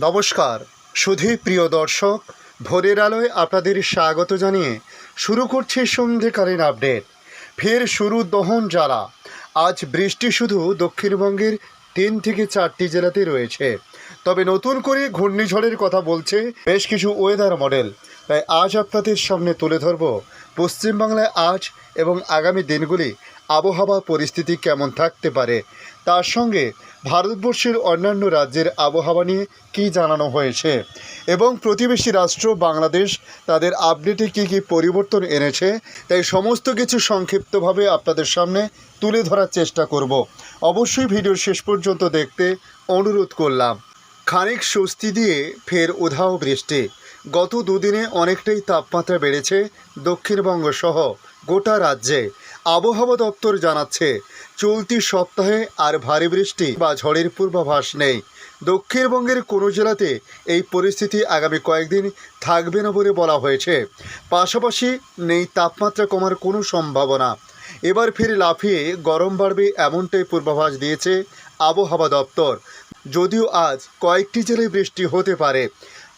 নমস্কার সুধী প্রিয় দর্শক, ভোরের আলোয় আপনাদের স্বাগত জানিয়ে শুরু করছি সন্ধ্যেকালীন আপডেট। ফের শুরু দহন জ্বালা। আজ বৃষ্টি শুধু দক্ষিণবঙ্গের 3 থেকে 4টি জেলাতে রয়েছে। তবে নতুন করে ঘূর্ণিঝড়ের কথা বলছে বেশ কিছু ওয়েদার মডেল। তাই আজ আপনাদের সামনে তুলে ধরব পশ্চিমবাংলায় আজ এবং আগামী দিনগুলি আবহাওয়া পরিস্থিতি কেমন থাকতে পারে, তার সঙ্গে ভারতবর্ষের অন্যান্য রাজ্যের আবহাওয়া নিয়ে কী জানানো হয়েছে এবং প্রতিবেশী রাষ্ট্র বাংলাদেশ তাদের আপডেটে কী কী পরিবর্তন এনেছে, তাই সমস্ত কিছু সংক্ষিপ্তভাবে আপনাদের সামনে তুলে ধরার চেষ্টা করব। অবশ্যই ভিডিও শেষ পর্যন্ত দেখতে অনুরোধ করলাম। খানিক স্বস্তি দিয়ে ফের উধাও বৃষ্টি। গত দুদিনে অনেকটাই তাপমাত্রা বেড়েছে দক্ষিণবঙ্গ সহ গোটা রাজ্যে। আবহাওয়া দপ্তর জানাচ্ছে চলতি সপ্তাহে আর ভারী বৃষ্টি বা ঝড়ের পূর্বাভাস নেই। দক্ষিণবঙ্গের কোনো জেলাতে এই পরিস্থিতি আগামী কয়েকদিন থাকবে না বলে বলা হয়েছে। পাশাপাশি নেই তাপমাত্রা কমার কোনো সম্ভাবনা। এবার ফের লাফিয়ে গরম বাড়বে এমনটাই পূর্বাভাস দিয়েছে আবহাওয়া দপ্তর। যদিও আজ কয়েকটি জেলায় বৃষ্টি হতে পারে।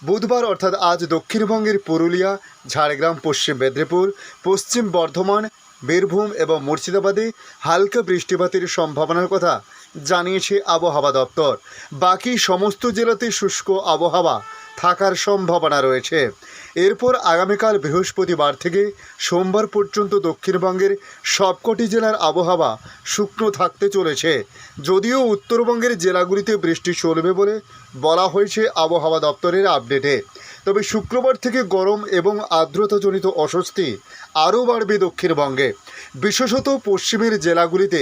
বুধবার অর্থাৎ আজ দক্ষিণবঙ্গের পুরুলিয়া, ঝাড়গ্রাম, পশ্চিম মেদিনীপুর, পশ্চিম বর্ধমান, বীরভূম এবং মুর্শিদাবাদে হালকা বৃষ্টিপাতের সম্ভাবনার কথা জানিয়েছে আবহাওয়া দপ্তর। বাকি সমস্ত জেলাতে শুষ্ক আবহাওয়া থাকার সম্ভাবনা রয়েছে। এরপর আগামীকাল বৃহস্পতিবার থেকে সোমবার পর্যন্ত দক্ষিণবঙ্গের সবকটি জেলার আবহাওয়া শুকনো থাকতে চলেছে। যদিও উত্তরবঙ্গের জেলাগুলিতে বৃষ্টি চলবে বলে বলা হয়েছে আবহাওয়া দপ্তরের আপডেটে। তবে শুক্রবার থেকে গরম এবং আর্দ্রতাজনিত অস্বস্তি আরও বাড়বে দক্ষিণবঙ্গে, বিশেষত পশ্চিমের জেলাগুলিতে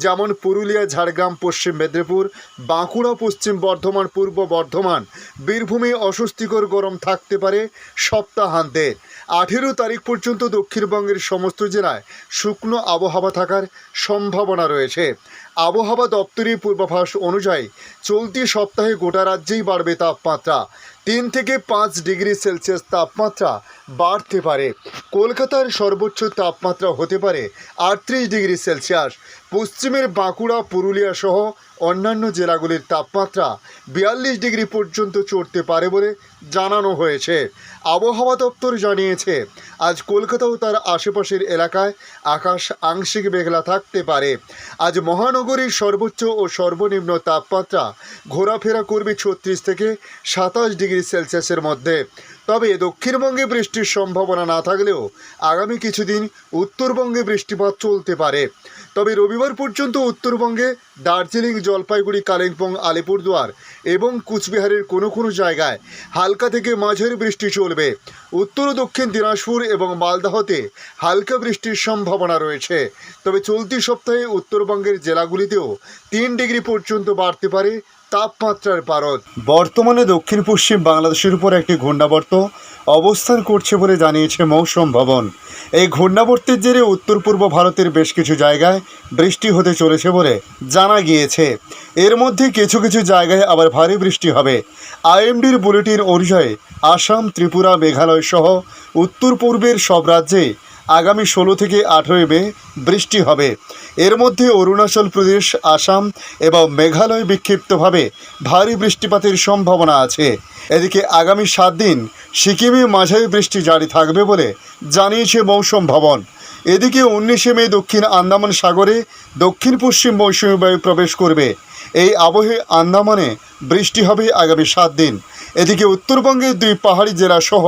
যেমন পুরুলিয়া, ঝাড়গ্রাম, পশ্চিম মেদিনীপুর, বাঁকুড়া, পশ্চিম বর্ধমান, পূর্ব বর্ধমান, বীরভূমে অস্বস্তিকর গরম থাকতে পারে সপ্তাহান্তে। 18 তারিখ পর্যন্ত দক্ষিণবঙ্গের সমস্ত জেলায় শুকনো আবহাওয়া থাকার সম্ভাবনা রয়েছে। আবহাওয়া দপ্তরের পূর্বাভাস অনুযায়ী চলতি সপ্তাহে গোটা রাজ্যেই বাড়বে তাপমাত্রা। 3 থেকে 5 ডিগ্রি সেলসিয়াস তাপমাত্রা বাড়তে পারে। কলকাতার সর্বোচ্চ তাপমাত্রা হতে পারে 38 ডিগ্রি সেলসিয়াস। পশ্চিমের বাঁকুড়া, পুরুলিয়া সহ অন্যান্য জেলাগুলির তাপমাত্রা 42 ডিগ্রি পর্যন্ত চড়তে পারে বলে জানানো হয়েছে। আবহাওয়া দপ্তর জানিয়েছে আজ কলকাতা ও তার আশেপাশের এলাকায় আকাশ আংশিক মেঘলা থাকতে পারে। আজ মহানগরীর সর্বোচ্চ ও সর্বনিম্ন তাপমাত্রা ঘোরাফেরা করবে 36 থেকে 27 ডিগ্রি সেলসিয়াসের মধ্যে। তবে দক্ষিণবঙ্গে বৃষ্টির সম্ভাবনা না থাকলেও আগামী কিছুদিন উত্তরবঙ্গে বৃষ্টিপাত চলতে পারে। তবে রবিবার পর্যন্ত উত্তরবঙ্গে দার্জিলিং, জলপাইগুড়ি, কালিম্পং, আলিপুরদুয়ার এবং কুচবিহারের কোনো কোনো জায়গায় হালকা থেকে মাঝারি বৃষ্টি চলবে। উত্তর ও দক্ষিণ দিনাজপুর এবং মালদহতে হালকা বৃষ্টির সম্ভাবনা রয়েছে। তবে চলতি সপ্তাহে উত্তরবঙ্গের জেলাগুলিতেও 3 ডিগ্রি পর্যন্ত বাড়তে পারে তাপমাত্রার পারদ। বর্তমানে দক্ষিণ পশ্চিম বাংলাদেশের উপর একটি ঘূর্ণাবর্ত অবস্থান করছে বলে জানিয়েছে মৌসুম ভবন। এই ঘূর্ণাবর্তের জেরে উত্তর পূর্ব ভারতের বেশ কিছু জায়গায় বৃষ্টি হতে চলেছে বলে জানা গিয়েছে। এর মধ্যে কিছু কিছু জায়গায় আবার ভারী বৃষ্টি হবে। আইএমডির বুলেটিন অনুযায়ী আসাম, ত্রিপুরা, মেঘালয় সহ উত্তর পূর্বের সব রাজ্যে আগামী 16 থেকে 18 মে বৃষ্টি হবে। এর মধ্যে অরুণাচল প্রদেশ, আসাম এবং মেঘালয় বিক্ষিপ্তভাবে ভারী বৃষ্টিপাতের সম্ভাবনা আছে। এদিকে আগামী 7 দিন সিকিমে মাঝারি বৃষ্টি জারি থাকবে বলে জানিয়েছে মৌসুম ভবন। এদিকে 19 মে দক্ষিণ আন্দামান সাগরে দক্ষিণ পশ্চিম মৌসুমী বায়ু প্রবেশ করবে। এই আবহে আন্দামানে বৃষ্টি হবে আগামী 7 দিন। এদিকে উত্তরবঙ্গের 2 পাহাড়ি জেলা সহ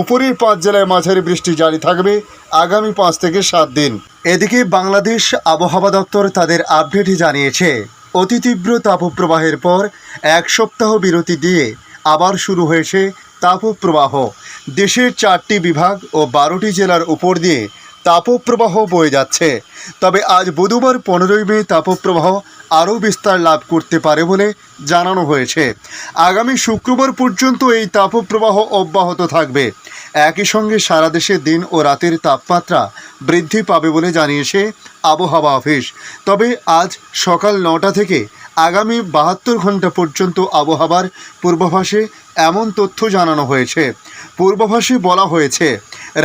উপরের 5 জেলায় মাঝারি বৃষ্টি জারি থাকবে আগামী 5 থেকে 7 দিন। এদিকে বাংলাদেশ আবহাওয়া দপ্তর তাদের আপডেটে জানিয়েছে অতি তীব্র তাপপ্রবাহের পর 1 সপ্তাহ বিরতি দিয়ে আবার শুরু হয়েছে তাপপ্রবাহ। দেশের 4টি বিভাগ ও 12টি জেলার উপর দিয়ে তাপপ্রবাহ বয়ে যাচ্ছে। তবে আজ বুধবার 15 মে তাপপ্রবাহ আরও বিস্তার লাভ করতে পারে বলে জানানো হয়েছে। আগামী শুক্রবার পর্যন্ত এই তাপপ্রবাহ অব্যাহত থাকবে। একই সঙ্গে সারা দেশে দিন ও রাতের তাপমাত্রা বৃদ্ধি পাবে বলে জানিয়েছে আবহাওয়া অফিস। তবে আজ সকাল 9টা থেকে আগামী 72 ঘন্টা পর্যন্ত আবহাওয়ার পূর্বাভাসে এমন তথ্য জানানো হয়েছে। পূর্বাভাসে বলা হয়েছে,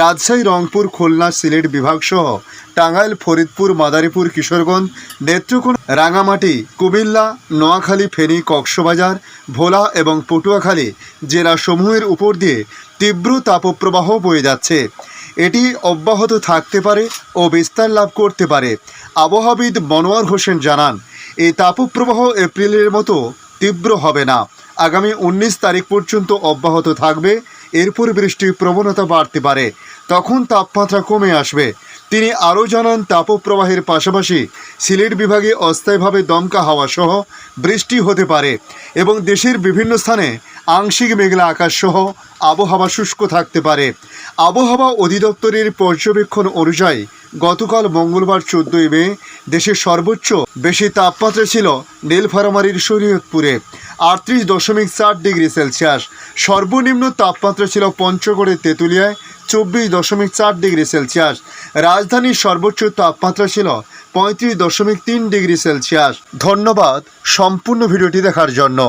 রাজশাহী, রংপুর, খুলনা, সিলেট বিভাগসহ টাঙ্গাইল, ফরিদপুর, মাদারীপুর, কিশোরগঞ্জ, নেত্রকোনা, রাঙামাটি, কুমিল্লা, নোয়াখালী, ফেনী, কক্সবাজার, ভোলা এবং পটুয়াখালী জেলাসমূহের উপর দিয়ে তীব্র তাপপ্রবাহ বয়ে যাচ্ছে। এটি অব্যাহত থাকতে পারে ও বিস্তার লাভ করতে পারে। আবহাওয়াবিদ মনোয়ার হোসেন জানান, এই তাপপ্রবাহ এপ্রিলের মতো তীব্র হবে না। আগামী 19 তারিখ পর্যন্ত অব্যাহত থাকবে। এরপর বৃষ্টির প্রবণতা বাড়তে পারে, তখন তাপমাত্রা কমে আসবে। তিনি আরও জানান, তাপপ্রবাহের পাশাপাশি সিলেট বিভাগে অস্থায়ীভাবে দমকা হাওয়া সহ বৃষ্টি হতে পারে এবং দেশের বিভিন্ন স্থানে আংশিক মেঘলা আকাশ সহ আবহাওয়া শুষ্ক থাকতে পারে। আবহাওয়া অধিদপ্তরের পর্যবেক্ষণ অনুযায়ী গতকাল মঙ্গলবার 14 মে দেশের সর্বোচ্চ বেশি তাপমাত্রা ছিল নীলফামারীর শরীয়তপুরে 38.4 ডিগ্রি সেলসিয়াস। সর্বনিম্ন তাপমাত্রা ছিল পঞ্চগড়ের তেঁতুলিয়ায় 24.4 ডিগ্রি সেলসিয়াস। রাজধানীর সর্বোচ্চ তাপমাত্রা ছিল 35.3 ডিগ্রি সেলসিয়াস। ধন্যবাদ সম্পূর্ণ ভিডিওটি দেখার জন্য।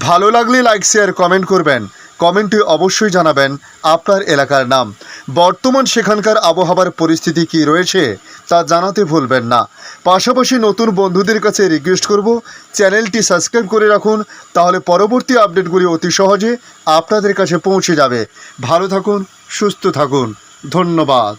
ভালো লাগলে লাইক, শেয়ার, কমেন্ট করবেন। কমেন্টে অবশ্যই জানাবেন আপনার এলাকার নাম। বর্তমান সেখানকার আবহাওয়ার পরিস্থিতি কী রয়েছে তা জানাতে ভুলবেন না। পাশাপাশি নতুন বন্ধুদের কাছে রিকোয়েস্ট করব, চ্যানেলটি সাবস্ক্রাইব করে রাখুন, তাহলে পরবর্তী আপডেটগুলি অতি সহজে আপনাদের কাছে পৌঁছে যাবে। ভালো থাকুন, সুস্থ থাকুন। ধন্যবাদ।